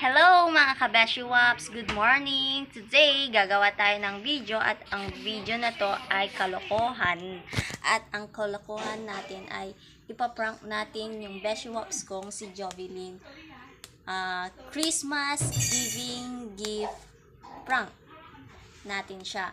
Hello mga kabeshiwaps! Good morning! Today, gagawa tayo ng video at ang video na to ay kalokohan. At ang kalokohan natin ay ipaprank natin yung beshiwaps kong si Jovelyn. Christmas giving gift prank natin siya.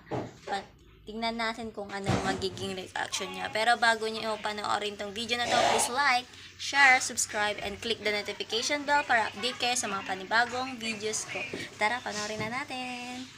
Tingnan natin kung ano magiging reaction niya. Pero bago niyo panoorin tong video na to, please like, share, subscribe, and click the notification bell para update kayo sa mga panibagong videos ko. Tara, panoorin na natin!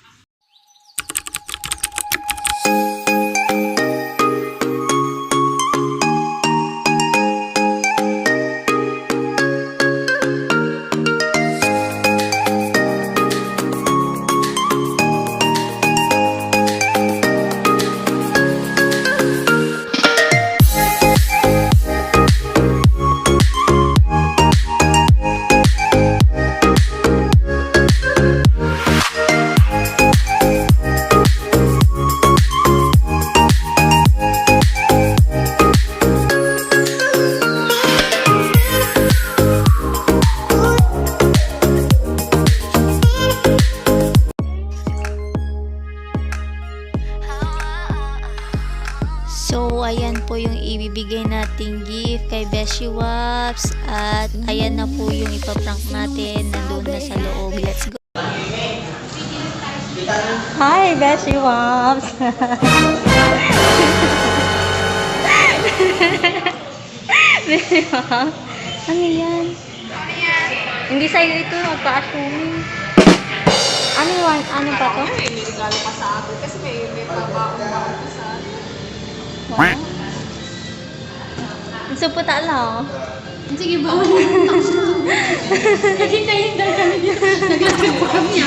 So, ayan po yung ibibigay nating gift kay beshiwaps. At ayan na po yung ipaprank natin. Nandun na sa loob. Let's go! Hi, beshiwaps! Beshiwaps? Ano yan? Hindi sa'yo ito. Magpa-assuming. Ano yun? Ano pa to? May regalo pa sa akin kasi may papaon pa sa akin. Wow. Gusto po tala, oh. Sige ba? Naghintayin kami niya. Naglagay po kami niya.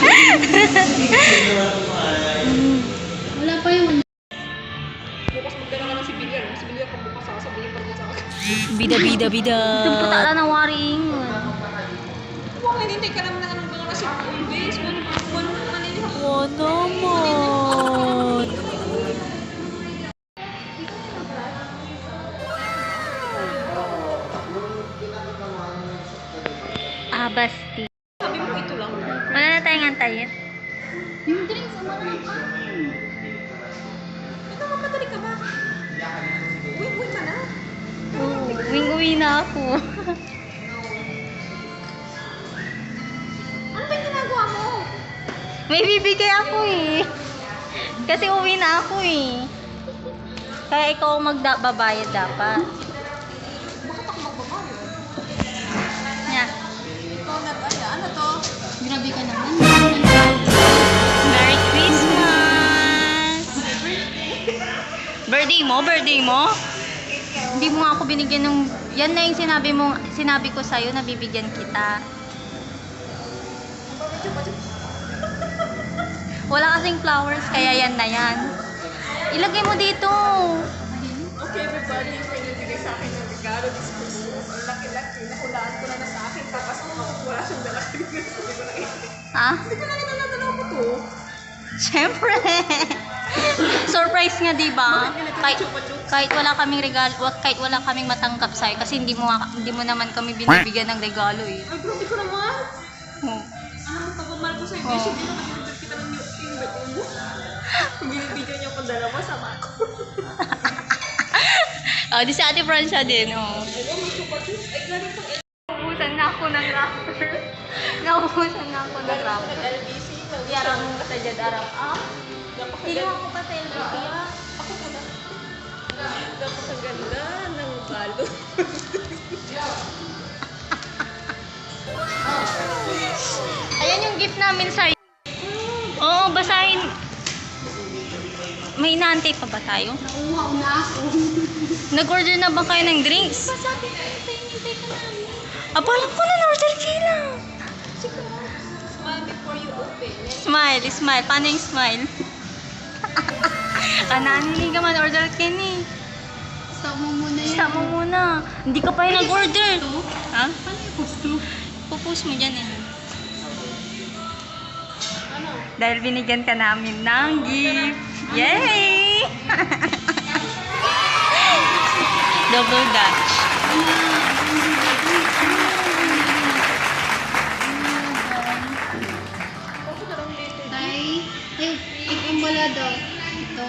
Wala pa yung... Bukas magdala ka na si Bilya. Si Bilya kung bukas sasabihin pa rin sa akin. Bida. Gusto po tala na waring. Huwag hinintay ka naman ng mga si Ulbis. Buwan mo naman nila. Wow naman. Basti. Sabi mo ito lang. Wala na tayong antayin. Yung drinks, ang mga pa. Ikaw, magmadali ka ba? Uwi ka na. Uwi na ako. Ano ba yung ginagawa mo? May bibigay ako eh. Kasi uwi na ako eh. Kaya ikaw magbabayad dapat. Bakit ako magbabayo? Yeah. Ikaw ano to? Grabe ka naman. Merry Christmas! Birthday mo? Hindi mo nga ako binigyan ng... Yan na yung sinabi ko sa'yo na bibigyan kita. Wala kasing flowers, kaya yan na yan. Ilagay mo dito. Okay, everybody, yung nagbigay sa akin ng regalo this Christmas. Ang laki-laki. Nahulaan ko na sa akin. Tapos wala siyang dala. Hindi ko na isip. Ha? Hindi ko na nadala ko to. Siyempre. Surprise nga, diba? Kahit wala kaming regalo, kahit wala kaming matanggap sa'yo, kasi hindi mo naman kami binibigyan ng regalo eh. Ay, grabe ko naman. Oh. Ano mo pagmamahal ko sa'yo? Kasi hindi naman binibigyan kita ng new thing. Ba't mo? Binibigyan niyo akong dalawa, sama ko. Oh, di si Ate Francia din, oh. Ano, may chupa-chup. Ay, grabe po. Naubusan na ako ng wrapper. Naubusan na ako ng wrapper. Nag-LBC. Yarang mo sa Jadarang up. Tingnan ko pa sa LBC. Ako pala. Napakaganda ng balo. Ayan yung gift namin sa'yo. Oo, basahin. May inaantay pa ba tayo? Nauuhaw na ako. Nag-order na ba kayo ng drinks? Sabi ko, hinintay ka namin. Alam ko na, na-order kayo lang. Smile before you open. Smile. Paano yung smile? Kanani ka man, order ka ni. Stop mo muna yan. Stop mo muna. Hindi ka pa yung nag-order. Ha? Paano yung gusto? Pupost mo dyan eh. Ano? Dahil binigyan ka namin ng gift. Yay! Double Dutch. Regado. Ito.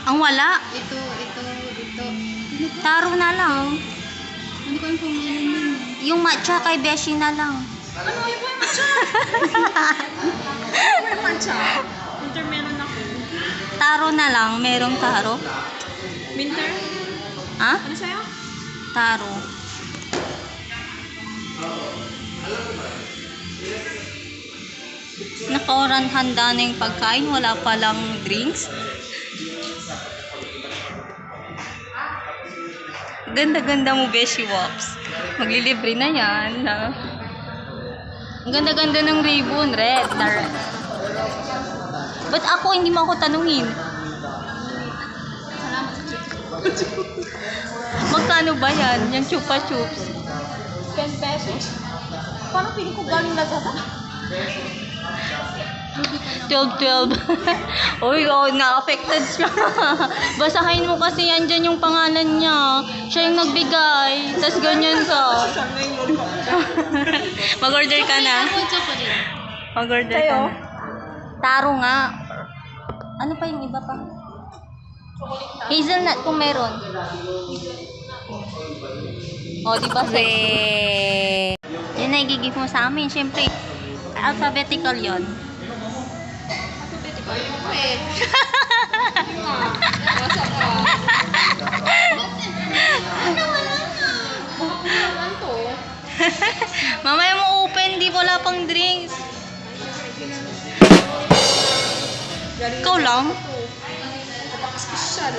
Ang wala. Ito. Taro na lang. Hindi ko alam kung meron yun. Yung matcha kay Beshi na lang. Ano yung may matcha? May matcha. Winter meron ako. Taro na lang. Merong taro. Winter? Ha? Ano sa'yo? Taro. Naka-oran handa na yung pagkain. Wala palang drinks. Ganda-ganda mo, Beshi Wops. Maglilibre na yan. Ha? Ang ganda-ganda ng ribbon. Red na red. Ba't ako, hindi mo ako tanungin? Salamat sa chicken. Magkano ba yan? Yung chupa chups? 10 pesos. Parang piling ko galing Lazada. 12-12. Uy, na-affected siya. Basahin mo kasi yan dyan yung pangalan niya. Siya yung nagbigay. Tapos ganyan ka. Saan na yung lollipop? Mag-order ka na. Ako chocolate. Mag-order ka Sa'yo? na. Taro nga. Ano pa yung iba pa? Hazelnut kung meron. O, di ba? Yan na i-gift mo sa amin. Siyempre, alphabetical yon. Alphabetical yung red. Basa ka. Ano to? Mamaya mo open, di wala pang drinks. Galing Ikaw lang? Napaka-special.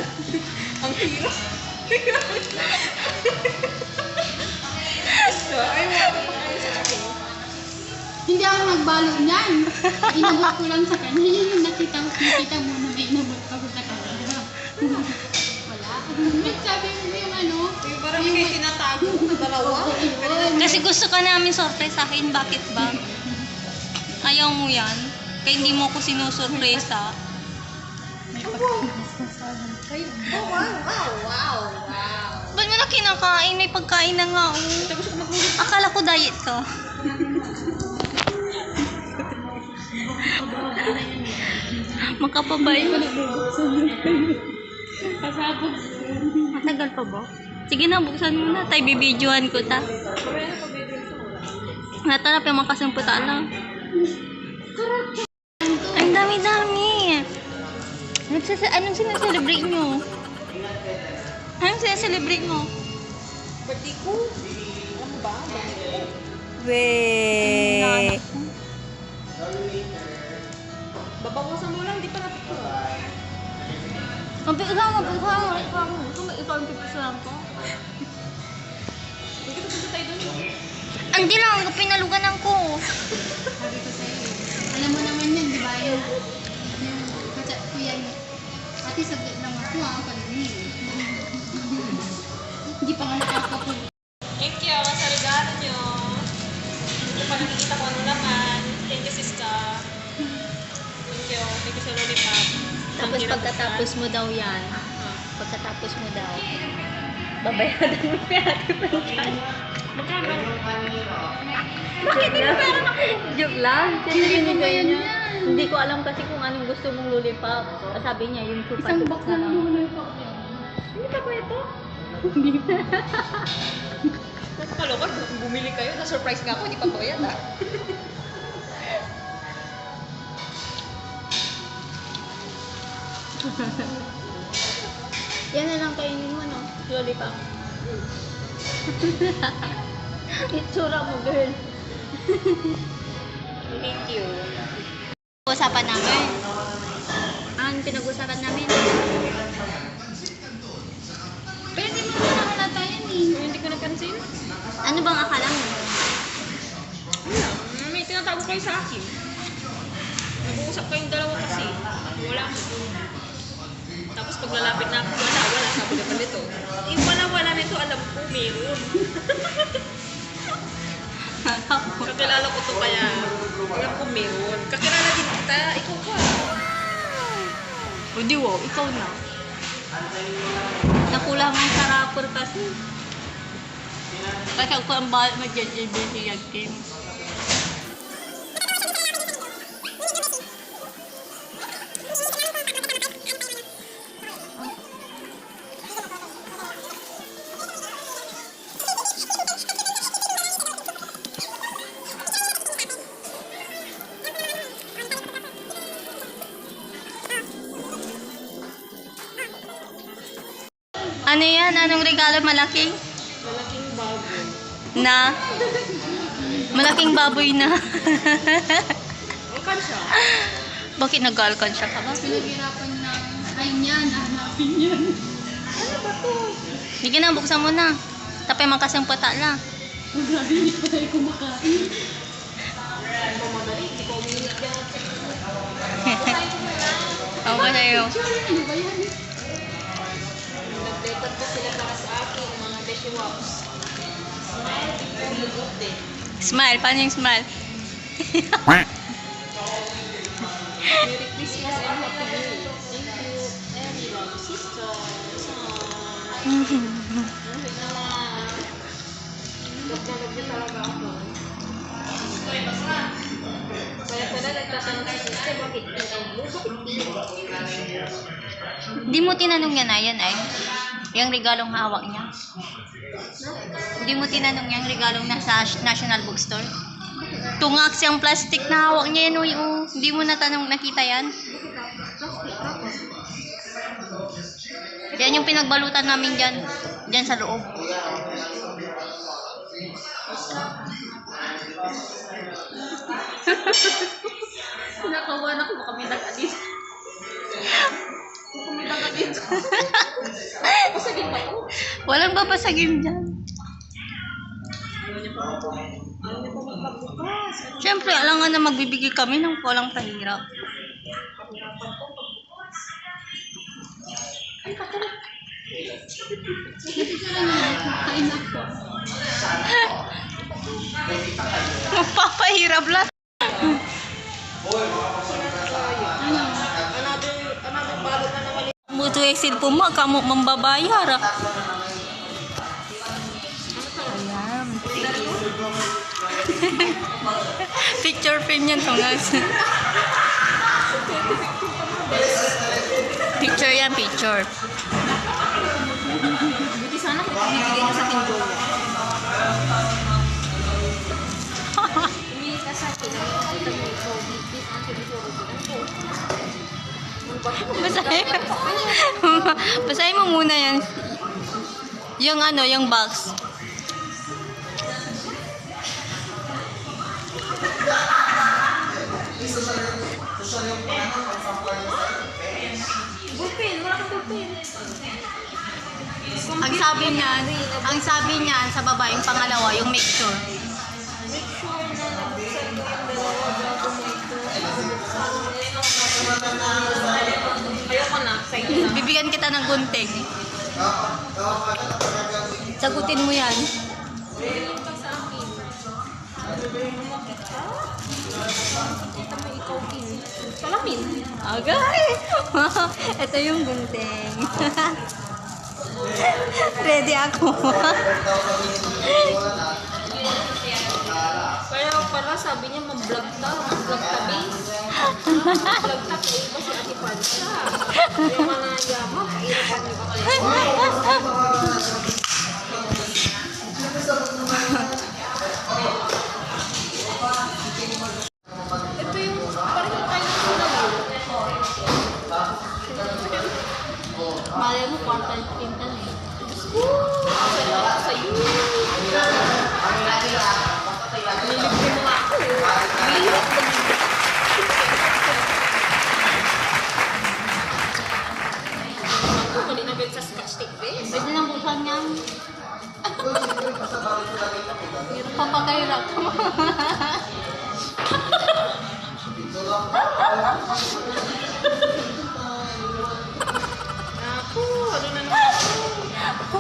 Ang hirap. Ay, wala pa kayo sa akin. Hindi ako nagbalo niyan. Inabot ko lang sa kanya. Yun yung nakita mo na may inabot ako sa kanya. Wala. Nagsabi mo yung ano. Yung parang may tinatago na dalawa. Kasi gusto ka namin sorpresahin. Bakit ba? Ayaw mo yan. Kaya hindi mo ko sinusurpresa. Oh, wow. Ba't mo na kinakain? May pagkain na nga. Oh. Tapos ko magulit. Akala ko diet ka. Makapabay. Pasabog. Matagal pa ba? Sige na, buksan mo na. Tay, bibidyohan ko ta. Mamaya na pabidrin sa wala. Natarap yung makasumputa lang. Ang dami-dami. Anong sinaselebrate nyo? Anong sinaselebrate mo? Birthday ko. Ano ba? Birthday ko. Weh. Babawasan mo lang, di pa napito. Ang ikaw ang pipisahan ko. Hindi ka punta tayo doon. Hindi lang, pinaluganan ko. Sabi ko sa'yo. Alam mo naman yun, di ba? Yung kachat ko yan. Ate, saglit lang ako pag-uwi. Hindi pa nga nakakapulo. Thank you sa regalo nyo. Hindi pa nakikita ko ano naman. Thank you, siska. Thank you. Thank you sa lollipop. Tapos Ang hirap pagkatapos mo daw yan. Pagkatapos mo daw. Babayaran mo yung ate Pancan. Magkano? Bakit hindi mo meron ako? Joke lang. Hindi ko ba yan yan? Hindi ko alam kasi kung anong gusto mong lollipop. Sabi niya, yung chupa Isang box na lang muna yung pop. Hindi pa ba ito? Hindi pa. Kaloka, bumili kayo. Na-surprise nga ako. Hindi pa ba yan ah. Yan na lang kainin mo, no? Lollipop. Itsura mo, girl. Thank you. Usapan namin. Ang pinag-usapan namin. Pero hindi mo naman nakalata yan eh. Hindi ko napansin. Ano bang akala mo? Wala. May tinatawag kayo sa akin. Nag-uusap kayong dalawa kasi. Wala ako. Tapos pag lalapit na ako, wala. Sabi naman nito. Eh, wala nito. Alam ko, meron. Kakilala ko to kaya. Alam ko, meron. Kakilala din kita. Ikaw pa. O di wow, ikaw na. Nakulangan sa rapper kasi. Kasi ako ang bahal mag-JJB siya game. Ano yan? Anong regalo? Malaking? Malaking bago. Na? Malaking baboy na. Alkan siya. Bakit nag-alkan siya ka ba? Pinaghirapan na. Ay niyan, hanapin yan. Ano ba to? Sige na, buksan mo na. Tapay makasang pata lang. Ang grabe, hindi pa tayo kumakain. Mamadali, hindi ko umiinit yan. Ako ba sa'yo? Ano ba yan? Nag-letter pa sila para sa akin, mga beshiwaps. Smile before you eat them. Smile. Paano yung smile? Merry Christmas and Happy New Year. Thank you, everyone. Sisters. Okay naman. Nagdalag din talaga ako. Kaya pala nagtatanong si sister, bakit pink ang blue? Bakit pink? Hindi mo tinanong yan ay. Yung regalong hawak niya. Hindi mo tinanong yung regalong nasa National Bookstore. Tungak siyang plastic na hawak niya yan. Oh. Hindi mo nakita yan. Yan yung pinagbalutan namin dyan. Dyan sa loob. Pinakawan ako, baka may nag-adit. Baka may nag-adit. Pasagin ba to? Walang babasagin dyan. Ayaw niya pa magpagbukas. Siyempre, alangan na magbibigay kami ng walang pahirap. Pahirapan ko pagbukas. Ay, patulog. Ito lang yan. Kain ako. Magpapahirap lang. Ano? Another balot na naman. Buto yung cellphone mo, kamu mambabayar. Ayan. Picture frame yan, tungas. Picture yan, picture. Buti sana kung pinibigay ko sa akin jowa. Umili ka sa akin. Nakikita mo ito. Bit ang sinisuro ko. Basahin mo muna yan. Yung ano, yung box. Bullpen. Wala kang bullpen. Ang sabi niyan sa baba, yung pangalawa, yung make sure. Make sure na nabuksan mo yung dalawa bago mo ito. Ayoko na. Sa'yo na. Bibigyan kita ng gunting. Sagutin mo yan. Meron ka sa akin. Makita? Makita mo ikaw din. Salamin. Agay! Ito yung gunting. Ready ako. Kaya pala sabi niya mag-vlog ta. Mag-vlog ta, base. Mag-vlog ta, kaya iba si Ate Pansa. Yung manayama, kairapan niyo ako. Ito yung, parang yung kayo ng kulay. Malay mo, part-time pintan eh. Salamat sa'yo. Nilibre mo nga ako. Bihirap na bihirap. Ako, mali na sa scotch tape, bes. Pwede nang buksan yan. Papakahirap. Ako, ano na naman ako?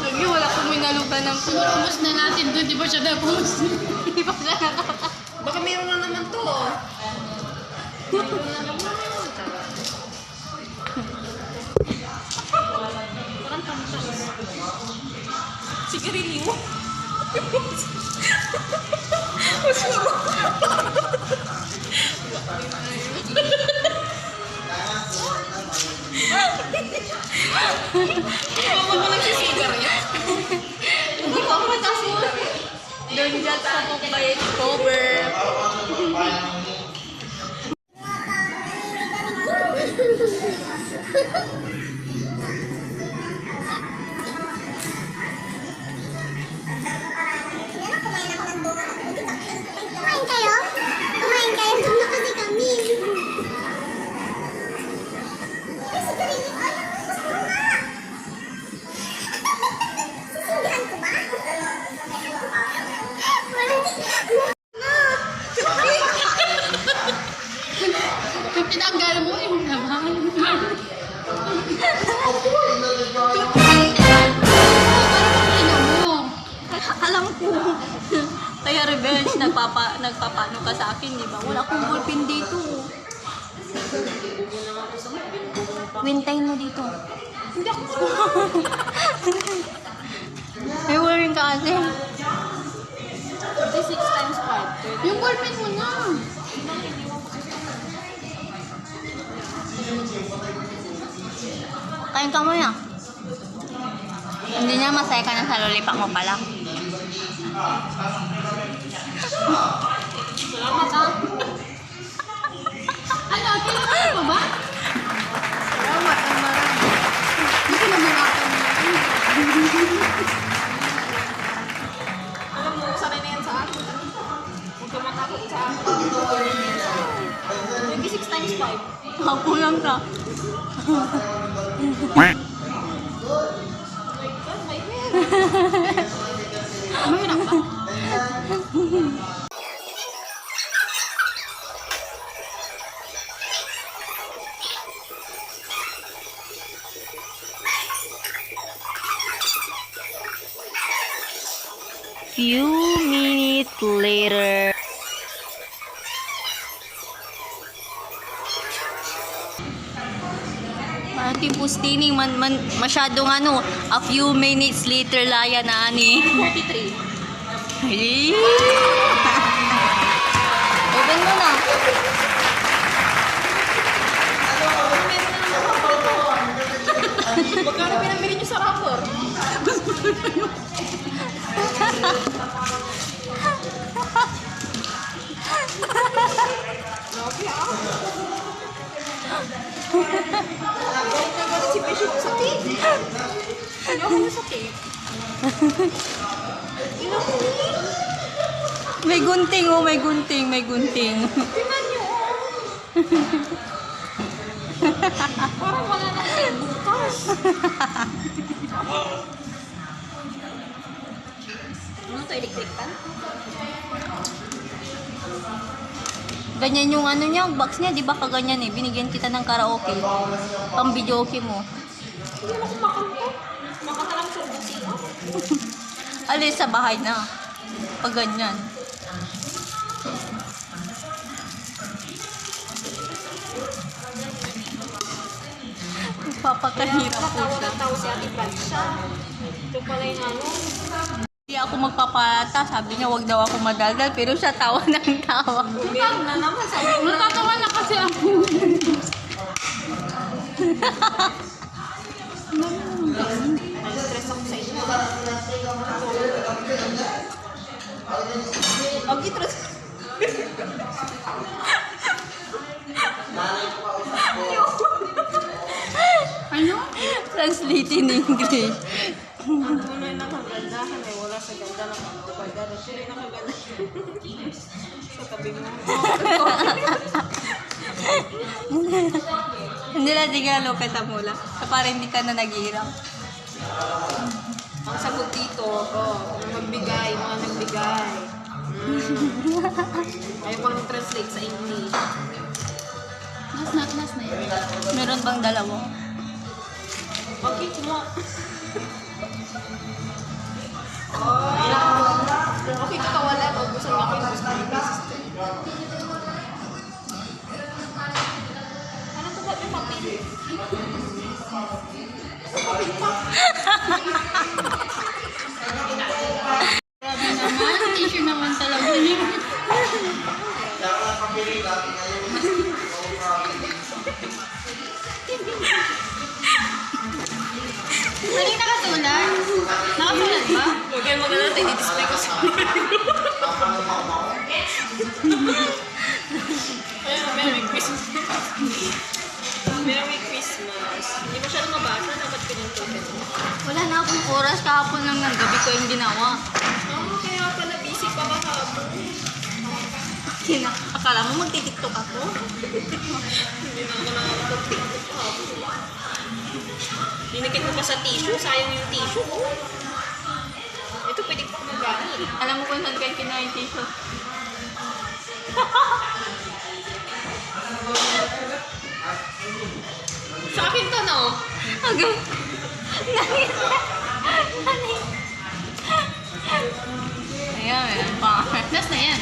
Lagi wala kong minalugan ng Ubus na natin doon. Di ba siya na-post? Hindi pa siya nakaka... Baka meron na naman to. Meron na naman. Parang pantas. Sigarilyo. Mama ko nagsisigarilyo. Hindi ko ako nagsisigarilyo. Doon dyan sa Mumbai cover. nagpapano ka sa akin, di ba? Wala akong ballpen dito. Wintayin mo dito. Hindi ako May worry ka kasi. 36 times 5. Yung ballpen mo na. Kain ka muna. Hindi niya masaya ka na sa lollipop mo pala. Salamat ah. Ano, kailangan pa ba? Salamat ang marami. Hindi ko namarapan mo. Alam mo, sanay na yan sa akin. Huwag ka matakot sa akin. 26 times 5. Ako lang ka. My hair. Mahirap ba? Few minutes later. Ati Pustini, masyadong ano, a few minutes later laya na ani. 43. Hey! Open mo na. Magkano pinamili niyo sa rapper? Grabe ah. Galit na galit si Beshi sa tape. Ayoko na sa tape. Ina ko May gunting, oh, may gunting, may gunting. tingnan niyo oh. Parang wala na tayo bukas. Ano to, electric pan? Ganyan yung ano niya, box niya, di ba kaganyan eh. Binigyan kita ng karaoke. Pang videoke mo. Hindi naman ako makanta. Makanta lang sa siya. Alis sa bahay na. Pag ganyan. Papakahirap po Tawa siya. ng tao si Ate Francia. Ito pala yung ano. Hindi ako magpapalata. Sabi niya, wag daw ako madaldal. Pero siya tawa ng tawa. Meron na naman sabi ko. Natatawa na kasi ako. Stress ako sa inyo. Ang itras. Ano? Translate in English. Ang tunay na kagandahan ay wala sa ganda ng pagkaganda. Tunay na kaganda. Sa tabi mo. Hindi lang sigala kita mula. So, para hindi ka na naghihirap. Ang sagot dito, kung magbigay, mga nagbigay. Ayaw ko lang translate sa English. Nas na yan. Meron bang dalawa? Bakit mo? Oh, okay, kakawala. Magusan ako yung gusto ng business. Ano to ba yung papel? Grabe naman. Tissue naman talaga yun. Ano yung nakasulat? Nakasulat ba? Huwag kayong mag-alala, i-display ko sa Merry Christmas. Merry Christmas. Hindi mo siya mabasa, dapat pinuntutin mo. Wala na akong oras. Kahapon lang ng gabi ko yung ginawa. Kaya pala busy pa kahapon. Akala mo magtitiktok ako? Hindi na ako nakakapag-tiktok kahapon. Dinikit mo pa sa tissue, sayang yung tissue. Ito pwede pa magamit. Alam mo kung saan kayo kinain tissue? Sa akin to, no? Hanggang... Ayan, meron pa. Last na yan.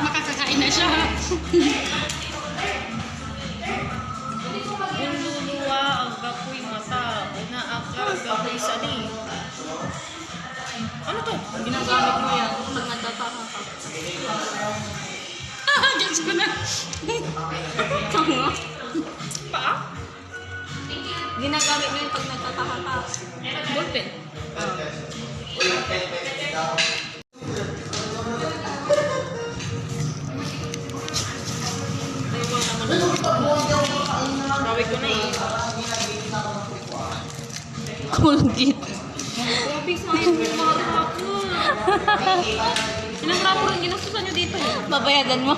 Makakakain na siya. Luluwa ang gapoy mata. Inaakar gapoy sali. Ano to? Ginagamit mo yan pag nagtataka ka. Gets ko na. Tama. Paa? Ginagamit mo yan pag nagtataka ka. Ballpen. Gawin ko na eh. Kulgit. Grabe, sayang mo mga rapper. Ilang rapper ang ginastusan nyo dito? Babayadan mo.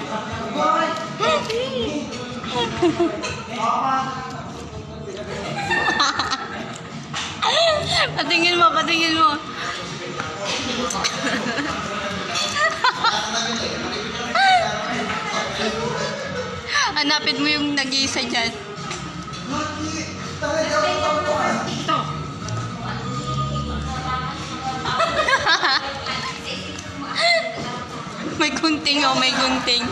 Patingin mo, patingin mo. Hanapin mo yung nag-iisa dyan. Ito. May gunting oh, may gunting.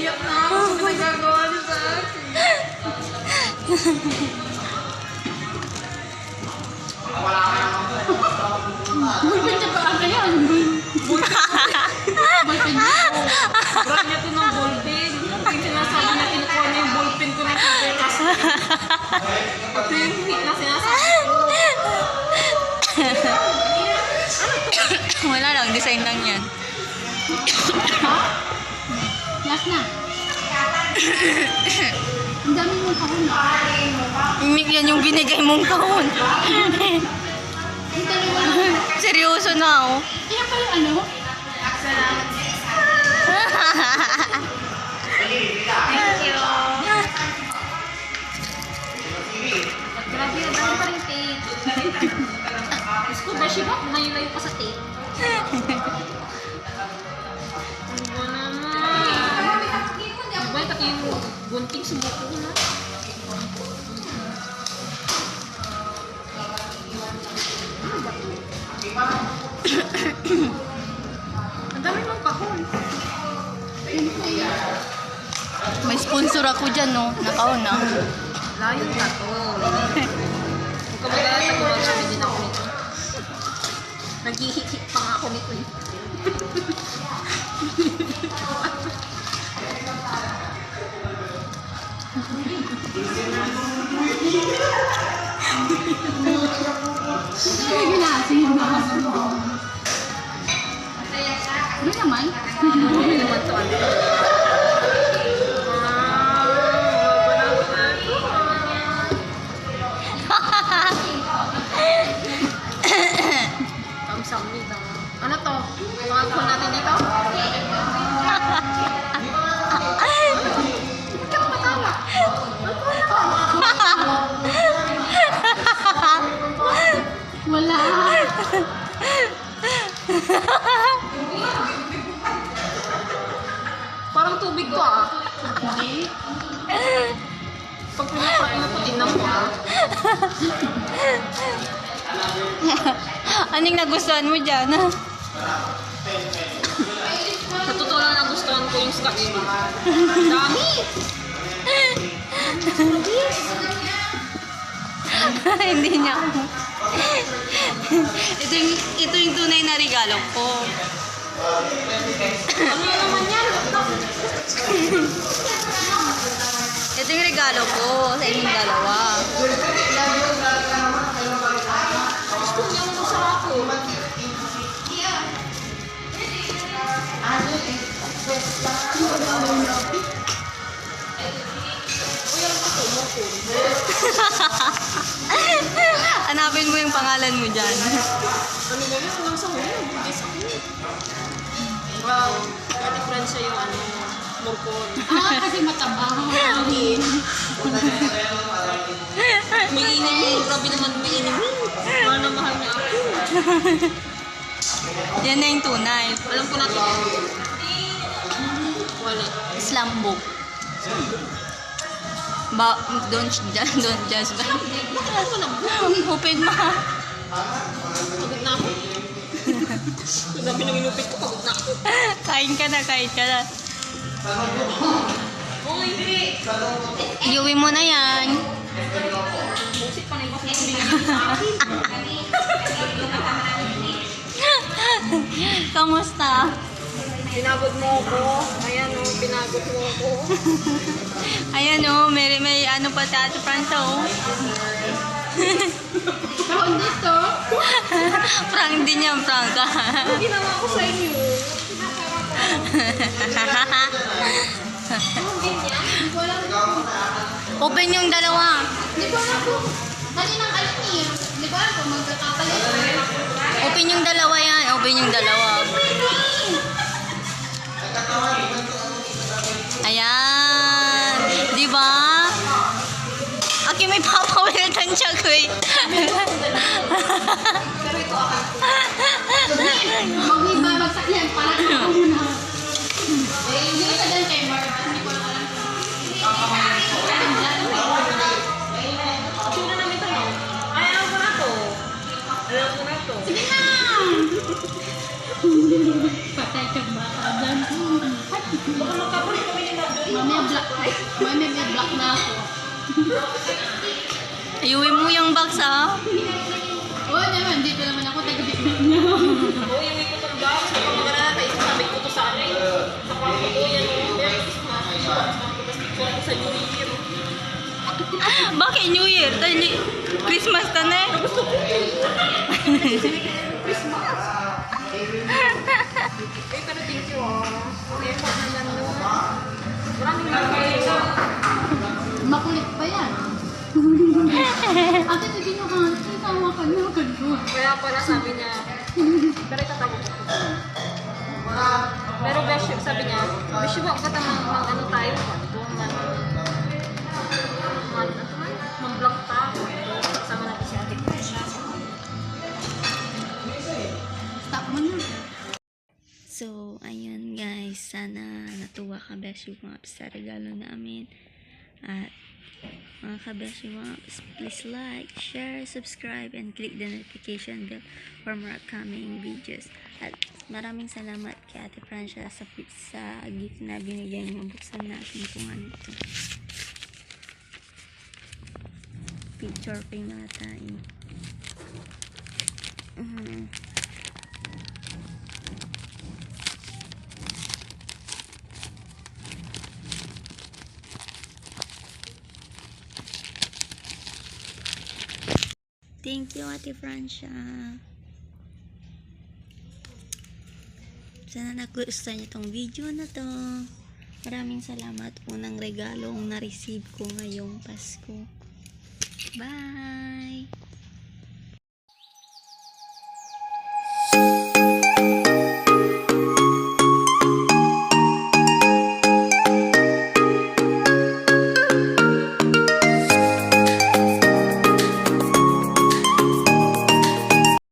Iyak na ako sa nagagawa niyo sa akin. Ballpen niya pa ata yan. Ballpen niya. Brand niya to ng ballpen. Yung sinasabi niya, kinukuha niya yung ballpen ko na kapelas. Ito yung hit na sinasabi ko. Wala lang, design lang yan. Last na. Ang dami mong kahon. Yan yung binigay mong kahon. Yung dalawa lang. Seryoso na oh. Kaya pa yung ano? Thank you. Grabe, ang dami pa rin tape. Diyos ko, beshi ba? Layo-layo pa sa tape. Ano ba naman? Diba, pati yung gunting sumuko ko na. Ang dami mong kahon. May sponsor ako dyan no, nakahon na. Layo na to. Huwag ka mag-alala, gumagamit din ako nito. Naghihikik pa nga ako nito eh. Ay, gilasin mo. Ano naman? Hindi naman to ano. Kamsam nito. Ano to? Mga kuha natin dito? Ba't ka matawa? Wala. Parang tubig to ah. Hindi. Pag pinaprak mo to, tingnan mo ah. Anong nagustuhan mo dyan? Sa totoo lang nagustuhan ko yung scotch tape. Dami! Hindi niya. ito yung tunay na regalo ko. Ano naman yan? Ito yung regalo ko sa inyong dalawa. Gusto niya mo sa ako. Hanapin mo yung pangalan mo dyan. Ano ba yun? Walang sa huli. Bugis ako. Wow. Pwede friend siya yung ano, morcon. Kasi mataba. Hindi. May inim. Grabe naman may inim. Mahal na mahal niya ako. Yan na yung tunay. Alam ko na to. Wala. Slam book. Don't judge ba? Open mo. Pagod na ako. Ang dami nang inupit ko, pagod na ako. Kain ka na. Uy! Iuwi mo na yan. Busit pa na yung kasi binigay sa akin. Kamusta? Pinagod mo ako. Ayan o, pinagod mo ako. Ayan may ano pa si Ate Francia Kahon dito. Prank din yan, prank ka. Ano ginawa ko sa inyo? Ano ganyan? Hindi ko alam. Open yung dalawa. Hindi ko alam kung kaninang alin eh. Hindi ko alam kung magkakapalit. Open yung dalawa yan. Open yung dalawa. Ayan. Di ba? Aki may papawilitan siya ko eh. Pero ito akin. Magbibabagsak yan. Parang ako muna. Hindi ko sa dyan kay Mark. Hindi ko lang alam. Sino namin ito, no? Ay, alam ko na to. Alam ko na to. Sige na! Patay ka bata dyan. Baka magkapalit kami ni Mabdol. Mami, may black na ako. Ayuwi mo yung box ha. Oo naman, dito naman ako. Taga-bignan niya. Oo, yung may kutong box. Kapag magana na, isasabit ko to sa ano eh. Sa kwarto ko yan. Merry Christmas. Tapos picture ko sa New Year. Bakit New Year? Christmas ka na eh. Christmas. Pero thank you Ang effort naman nun. Maraming kayo. Makulit pa yan. Ate, hindi nyo kasama ka na. Kaya pala sabi niya, pero itatago ko. Pero besh, sabi niya, besh mo, ba't ano tayo? Mag-vlog tayo. Sama natin si Ate Krisha. Stop mo na. So, ayun guys. Sana natuwa ka Beshi Waps sa regalo namin. At mga ka-Beshi Waps, please like, share, subscribe, and click the notification bell for more upcoming videos. At maraming salamat kay Ate Francia sa gift na binigay niya. Buksan natin kung ano ito. Picture frame nata eh. Thank you, Ate Francia. Sana nagustuhan niyo tong video na to. Maraming salamat po ng regalong na-receive ko ngayong Pasko. Bye!